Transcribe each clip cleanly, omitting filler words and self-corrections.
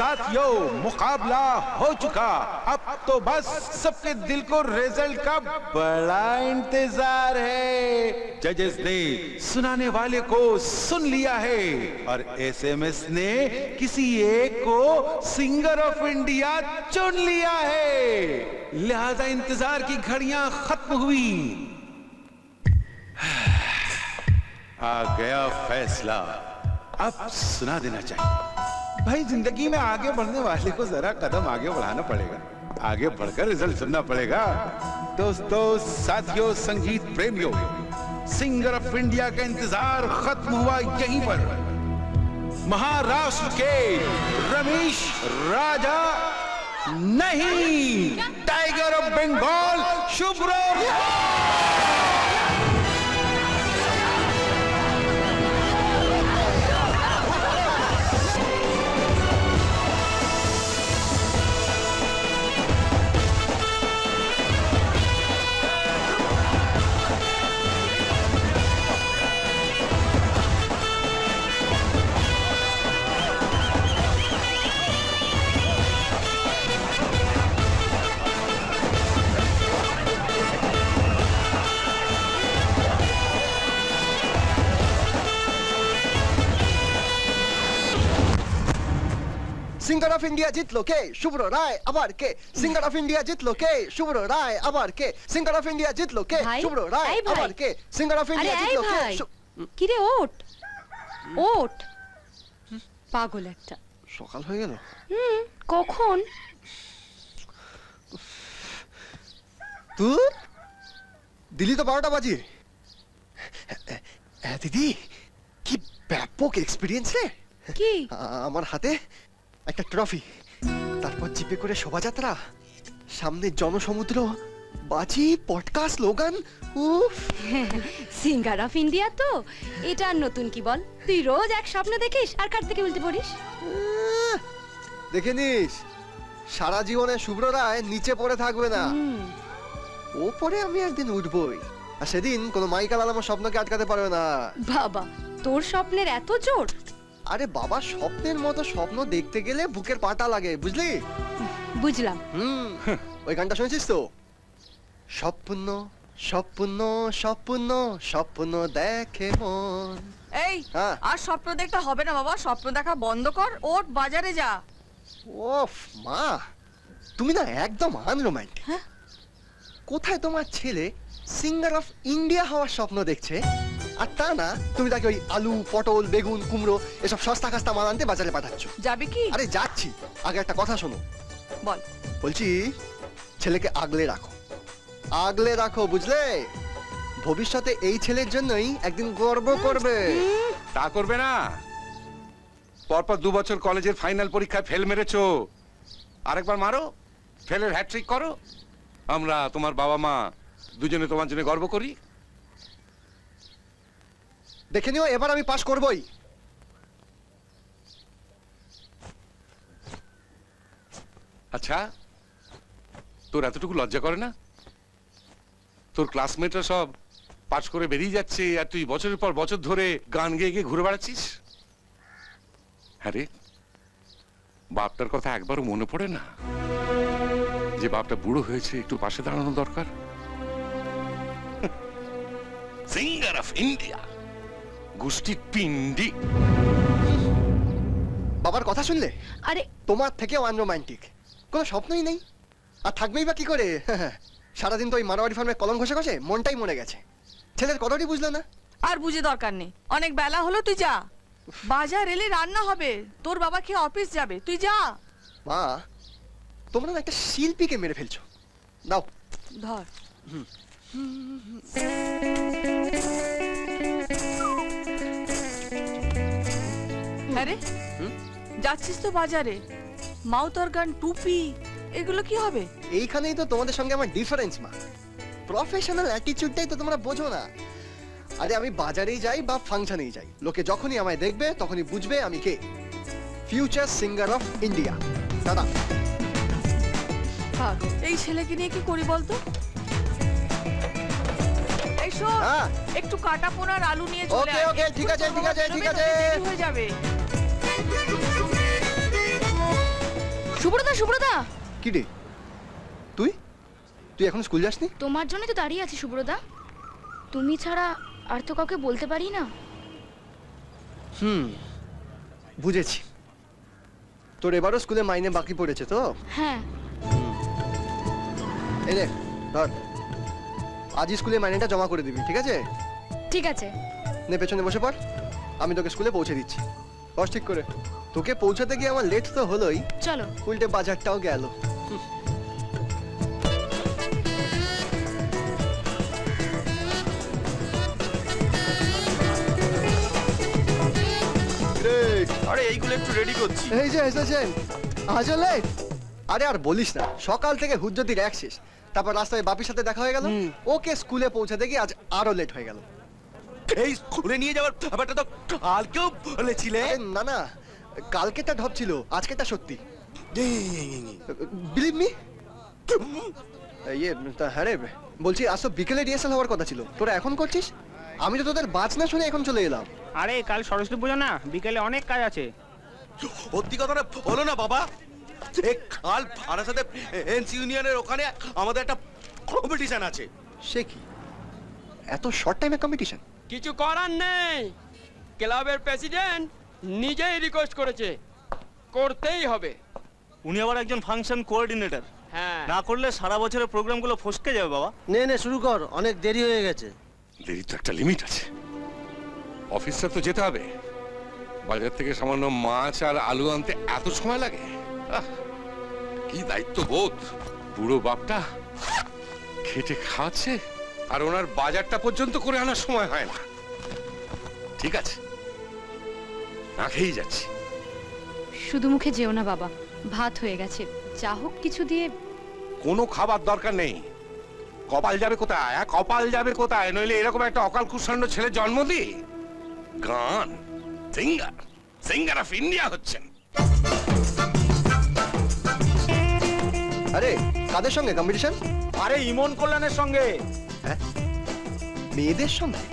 साथियों, मुकाबला हो चुका। अब तो बस सबके दिल को रिजल्ट का बड़ा इंतजार है। जजेस ने सुनाने वाले को सुन लिया है और एसएमएस ने किसी एक को सिंगर ऑफ इंडिया चुन लिया है। लिहाजा इंतजार की घड़ियां खत्म हुई। आ गया फैसला, अब सुना देना चाहिए। भाई, जिंदगी में आगे बढ़ने वाले को जरा कदम आगे बढ़ाना पड़ेगा, आगे बढ़कर रिजल्ट सुनना पड़ेगा। दोस्तों, साथियों, संगीत प्रेमियों, सिंगर ऑफ इंडिया का इंतजार खत्म हुआ यहीं पर। महाराष्ट्र के रमेश राजा नहीं, tiger of Bengal Shubhra. Singer of India জিতলো কে? শুভ্র রায়। আবার কে? সিঙ্গার অফ ইন্ডিয়া জিতলো কে? শুভ্র রায়। আবার কে? সিঙ্গার অফ ইন্ডিয়া জিতলো কে? শুভ্র রায়। আবার কে? সিঙ্গার অফ ইন্ডিয়া জিতলো কে? কি রে, ওঠ ওঠ, পাগল একটা। সকাল হয়ে গেল। কখন? তুই দিলি তো 12টা বাজে। দিদি, কি ব্যাপক এক্সপিরিয়েন্স রে। কি? আমার হাতে একটা ট্রফি, তারপর জিপে করে শোভাযাত্রা, সামনে জনসমুদ্র, বাজি, পটকা, স্লোগান। উফ, সিঙ্গার অফ ইন্ডিয়া তো এটা আর নতুন কি বল? তুই রোজ এক স্বপ্ন দেখিস আর কার থেকে উল্টে পড়িস। দেখে নিস, সারা জীবনে শুভ্র রায় নিচে পড়ে থাকবে না। ওপরে আমি একদিন উঠবই, আর সেদিন কোনো মাইকালাল আমার স্বপ্নকে আটকাতে পারবে না। বাবা, তোর স্বপ্নের এত জোর? আরে বাবা, স্বপ্নের মতো স্বপ্ন দেখতে গেলে বুকের পাটা লাগে, বুঝলি? বুঝলাম। ওই গানটা শুনেছিস তো? স্বপ্ন স্বপ্ন স্বপ্ন স্বপ্ন দেখে মন। এই, আর স্বপ্ন দেখতে হবে না বাবা, স্বপ্ন দেখা বন্ধ কর, ওঠ বাজারে যা। ওফ মা, তুমি না একদম আনরোম্যান্টিক। কোথায় তোমার ছেলে সিঙ্গার অফ ইন্ডিয়া হওয়ার স্বপ্ন দেখছে, আর তা না তুমি তাকে ওই আলু, পটল, বেগুন, কুমড়ো এসব সস্তা খাস্তা মাল আনতে বাজারে পাঠাচ্ছ। যাবি কি? আরে যাচ্ছি, আগে একটা কথা শোনো। বল। বলছি, ছেলেকে আগলে রাখো, আগলে রাখো, বুঝলে? ভবিষ্যতে এই ছেলের জন্যই একদিন গর্ব করবে। তা করবে না? পরপর 2 বছর কলেজের ফাইনাল পরীক্ষায় ফেল মেরেছো, আরেকবার মারো, ফেলের হ্যাট্রিক করো। আমরা তোমার বাবা মা দুজনে তোমার জন্য গর্ব করি। দেখে নিও, এবার আমি পাস করবই। আচ্ছা, তোর এতটুকু লজ্জা করে না? তোর ক্লাসমেটরা সব পাস করে বেরিয়ে যাচ্ছে, আর তুই বছরের পর বছর ধরে গান গেয়ে গিয়ে ঘুরে বেড়াচ্ছিস। হ্যাঁ রে, বাপটার কথা একবারও মনে পড়ে না যে বাপটা বুড়ো হয়েছে, একটু পাশে দাঁড়ানো দরকার। সিঙ্গার অফ ইন্ডিয়া, গোষ্ঠী পিন্ডি। বাবার কথা শুনলে? আরে তোমার থেকেও আনরোম্যান্টিক, কোনো স্বপ্নই নেই, আর থাকবেই বা কি করে? সারাদিন তো ওই মারোয়ারি ফার্মে কলম ঘষে ঘষে মনটাই মরে গেছে। ছেলের কতটি বুঝলে না? আর বুঝে দরকার নেই, অনেক বেলা হলো, তুই যা। বাজার এলে রান্না হবে, তোর বাবা খেয়ে অফিস যাবে, তুই যা। মা, তোমরা না একটা শিল্পীকে মেরে ফেলছো। দাও ধর। হ্যাঁ রে, যাচ্ছিস তো বাজারে, মাউথ অর্গান, টুপি, এগুলো কি হবে? এইখানেই তো তোমাদের সঙ্গে আমার ডিফারেন্স মা। প্রফেশনাল অ্যাটিটিউডটাই তো তোমরা বোঝো না। আরে আমি বাজারেই যাই বা ফাংশনেই যাই, লোকে যখনই আমায় দেখবে তখনই বুঝবে আমি কে, ফিউচার সিঙ্গার অফ ইন্ডিয়া। দাদা, এই ছেলেকে নিয়ে কি করি বলতো? এই শোন, একটু কাটা পোনার আলু নিয়ে চলে আয়। ওকে, ঠিক আছে, ঠিক আছে, ঠিক আছে, হয়ে যাবে। সুব্রতা সুব্রতা, কি রে তুই তুই এখন স্কুল যাসনি? তোমার জন্য তো দাঁড়িয়ে আছি সুব্রতা। তুমি ছাড়া আর তো কাউকে বলতে পারি না। বুঝেছি। তোর এবারও স্কুলে মাইনে বাকি পড়েছে তো? হ্যাঁ। এই রে ধর, আজই স্কুলে মাইনেটা জমা করে দিবি, ঠিক আছে? ঠিক আছে। নে পেছনে বসে পড়, আমি তোকে স্কুলে পৌঁছে দিচ্ছি। বস ঠিক করে। তোকে পৌঁছাতে গিয়ে আমার লেট তো হলোই, চলো। উল্টে বাজারটাও গেল। আরে এইগুলো একটু রেডি করছি। এই যে এসেছেন, আজও লেট? আরে আর বলিস না, সকাল থেকে হুজ্জতির এক শেষ, তারপর রাস্তায় বাপির সাথে দেখা হয়ে গেল, ওকে স্কুলে পৌঁছাতে গিয়ে আজ আরো লেট হয়ে গেল। এই স্কুলে নিয়ে যাওয়ার ব্যাপারটা তো কালকেও বলেছিলে। আরে না না, কালকেটা ঢপ ছিল, আজকেটা সত্যি। Believe me. ইয়ে হ্যাঁ রে, বলছি আজ তো বিকেলে রিহার্সাল হওয়ার কথা ছিল, তোরা এখন করছিস? আমি তো তোদের বাজনা শুনে এখন চলে এলাম। আরে কাল সরস্বতী পুজো না, বিকেলে অনেক কাজ আছে। সত্যি কথাটা বলো না বাবা, এই কাল ভাড়ার সাথে এনসি ইউনিয়নের ওখানে আমাদের একটা কম্পিটিশন আছে। সে কি, এত শর্ট টাইমে কম্পিটিশন? কিছু করার নেই, ক্লাবের প্রেসিডেন্ট নিজেই রিকোয়েস্ট করেছে, করতেই হবে। উনি আবার একজন ফাংশন কোঅর্ডিনেটর, হ্যাঁ, না করলে সারা বছরের প্রোগ্রামগুলো ফসকে যাবে বাবা। নে শুরু কর, অনেক দেরি হয়ে গেছে। দেরি তো একটা লিমিট আছে, অফিসটা তো যেতে হবে। বাজার থেকে সামান্য মাছ আর আলু আনতে এত সময় লাগে? আহ, কি দায়িত্ববোধ! বুড়ো বাপটা খেটে খাচ্ছে আর ওনার বাজারটা পর্যন্ত করে আনার সময় হয় না। ঠিক আছে, না খেয়েই যাচ্ছি। শুধু মুখে যেও না বাবা, ভাত হয়ে গেছে, যা হোক কিছু দিয়ে। কোনো খাবার দরকার নেই। কপাল যাবে কোথায়, কপাল যাবে কোথায়? নইলে এরকম একটা অকাল কুষ্মাণ্ড ছেলে জন্ম দি। গান সিঙ্গার, সিঙ্গার অফ ইন্ডিয়া হচ্ছেন। আরে কাদের সঙ্গে কম্পিটিশন? আরে ইমন কল্যাণের সঙ্গে। হ্যাঁ, মেয়েদের সঙ্গে?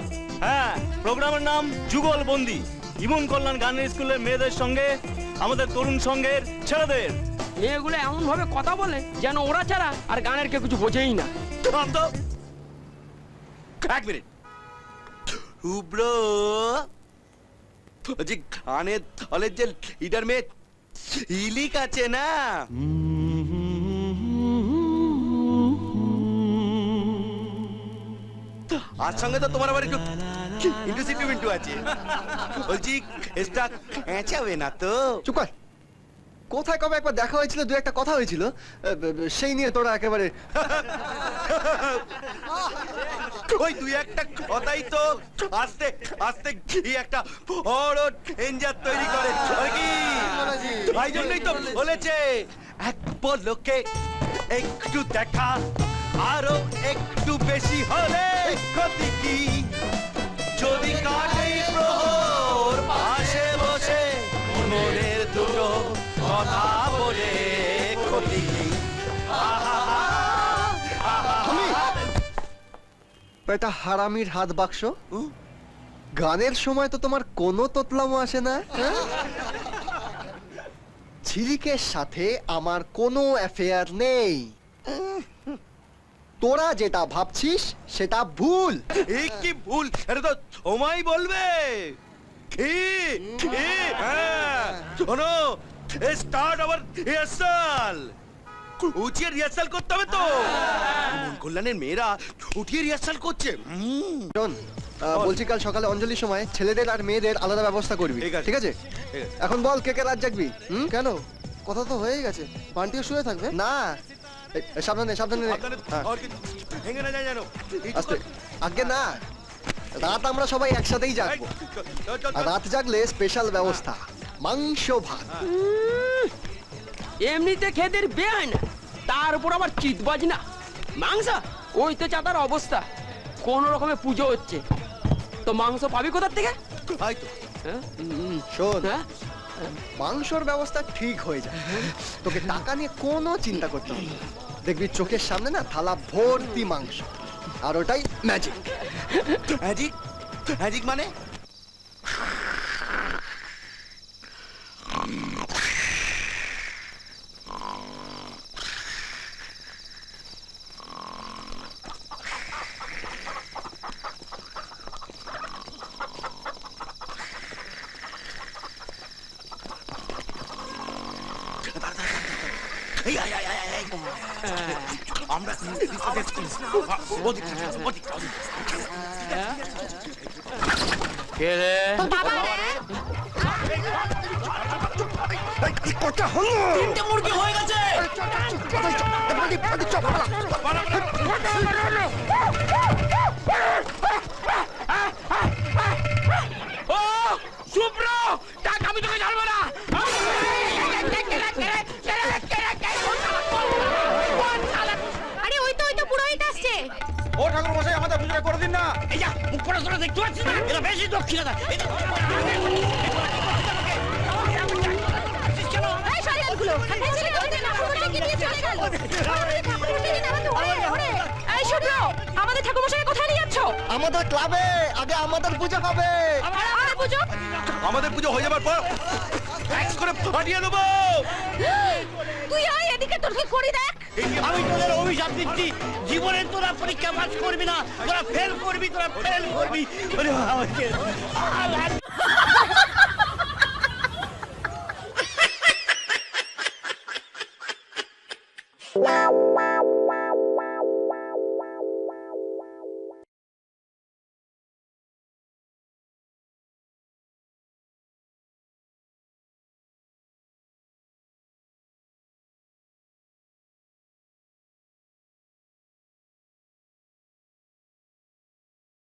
হ্যাঁ, প্রোগ্রামের নাম যুগল বন্দি। ইমন কল্যাণ গানের স্কুলের মেয়েদের সঙ্গে আমাদের তরুণ সংঘের ছেলেদের। মেয়েগুলো এমন ভাবে কথা বলে যেন ওরা ছাড়া আর গানের কেউ কিছু বোঝেই না। এক মিনিট, শুভ্র যে গানের দলের যে লিডার মেয়ে ইলিক আছে না, আর সঙ্গে তো তোমার আবার একটু ইন্টু মিন্টু আছে। বলছি এক্সট্রা খেঁচাবে না তো? চুপ কর। কোথায় কবে একবার দেখা হয়েছিল, দু একটা কথা হয়েছিল, সেই নিয়ে তোরা একেবারে। ওই দুই একটা কথাই তো আস্তে আস্তে কি একটা বড় ডেঞ্জার তৈরি করে আর কি। তাই জন্যই তো বলেছে এক লোকে একটু দেখা আরো একটু বেশি হলে ক্ষতি কি। যদি কাটে প্রহর পাশে বসে মনের দুটো কথা বলে ক্ষতি কি। এটা হারামির হাত বাক্স। গানের সময় তো তোমার কোনো তোতলামো আসে না, হ্যাঁ? ঝিলিকের সাথে আমার কোনো অ্যাফেয়ার নেই। তোরা যেটা ভাবছিস সেটা ভুল। এই কি ভুল? এটা তো তোমায় বলবে। কি কি? হ্যাঁ, শোনো, স্টার্ট আওয়ার রিহার্সাল। উঠিয়ে রিহার্সাল করতে হবে তো। কল্যাণের মেয়েরা উঠিয়ে রিহার্সাল করছে। শোন, বলছি কাল সকালে অঞ্জলির সময় ছেলেদের আর মেয়েদের আলাদা ব্যবস্থা করবি, ঠিক আছে। ঠিক আছে? এখন বল কে কে রাত জাগবি? কেন, কথা তো হয়ে গেছে, বান্টিও শুয়ে থাকবে না। সাবধানে সাবধানে নে। সাবধানে, হ্যাঁ, আর কি ভেঙে না যায় জানো। আস্তে। আগে না, রাত আমরা সবাই একসাথেই জাগবো। আর রাত জাগলে স্পেশাল ব্যবস্থা, মাংস ভাত। এমনিতে খেদের বে হয় না, তার উপর আবার চিতবাজ না মাংস। ওই তো চাতার অবস্থা, কোন রকমে পুজো হচ্ছে, তো মাংস পাবি কোথার থেকে? তাই তো। হ্যাঁ? শোন, হ্যাঁ? মাংসর ব্যবস্থা ঠিক হয়ে যায়, তোকে টাকা নিয়ে কোনো চিন্তা করতে হবে না। দেখবি চোখের সামনে না থালা ভর্তি মাংস, আর ওটাই ম্যাজিক। ম্যাজিক? ম্যাজিক মানে? এই, আয়, আয়, আয়, আয়। আমরা কে রে কথা হলো তিনটে মুরগি হয়ে গেছে। ও শুভ্র টাকা আমি তোকে জানবো না আরে ওই তো পুরোহিত আসছে। ও ঠাকুর মশাই আমাদের পুজোটা করে দিন না। এই যা মুখ পড়া তোরা দেখতে পাচ্ছিস না এটা বেশি দক্ষিণাটা এই শয়তানগুলো, এই ছেলে ওদের ঠাকুরমশাইকে নিয়ে চলে গেল। ঠাকুরমশাইকে নিয়ে নামাতে ওরে, ওরে। এই শুভ্র, আমাদের ঠাকুরমশাইকে কোথায় নিয়ে যাচ্ছ? আমাদের ক্লাবে আগে আমাদের পূজা হবে। আমাদের পুজো? আমাদের পুজো হয়ে যাবার পর ট্যাক্স করে ফাটিয়ে দেবো। তুই আয় এদিকে, তোর কি করি দেখ। আমি তোদের অভিশাপ দিচ্ছি জীবনে তোরা পরীক্ষা পাস করবি না তোরা ফেল করবি